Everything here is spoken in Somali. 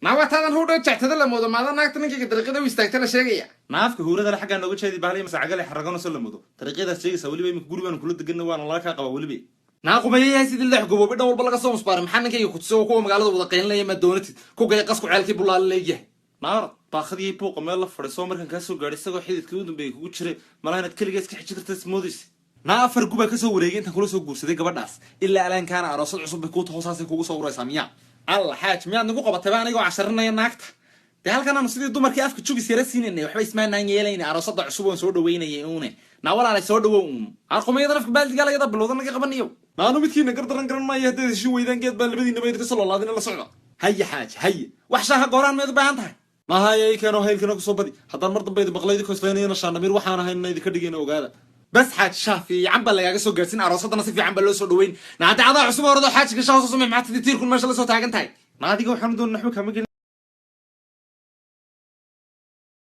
naawataadan hudho jectada la moodo maada naagta ninkayga dariiqada u istaagta la sheegaya naafka huuradana xaggaa nooga jeedi bahalay masaacagale xaragano soo la moodo dariiqadaas sheegaysa weliba imika gurigaan kula deganna waana laga kaa qaba weliba naaqumayayahay sidii leex goboobi dhan walba laga soo musbaaray maxaa ninkayga kutuso kuwa magaalada wada qaylinaya ma doonatid ku gaya qasku ceelkii bulaala leegyahay naar baaqadii buuqa meel la fadhiisoo markan kaa soo gaadhay isagoo xididkii u dambeeyay kugu jiray malaha inaad keligeed ka xiji karta ismoodaysa naa afar gubaa kasoo wareegay intaan kula soo guursaday gabadhaas ilaa alaankaana aroosad cusub bay kuu hoosaasay kugu soo uraysaa miyaa alla xaaj miyaad nagu qabatayba anigoo casharinaya naagta dee halkan aanu sidii dumarkii afka jugis yara siinanay waxba ismaanaan yeelayna aroosada cusub oon soo dhaweynayay uune naa walaalay soo dhawow uun arqumayada nafka baaldigaa lagada bilowda naga qabanayo naanu midkiina gardaran garan maayo haddaad heshin weydaan geed baan labadiinaba idinka soo loolaadina la socda haye xaaj haye wax shaaha gooraan meed u baahan tahay mahaya ikeenoo haylkana kusoo badi haddaan mar dambe idi maqlaydi koslaynayana shaandhamir waxaan ahaynna idinka dhigayna ogaada bas xaaj shaah fiican baa lagaaga soo gaarsin aroosadana si fiican baa loo soo dhaweyn naade cadaa cusub orado xaajiga shaah soo samey maxaa tidii tiirkun meesha la soo taagan tahay naadiga waxaanu doon naxba kama gelin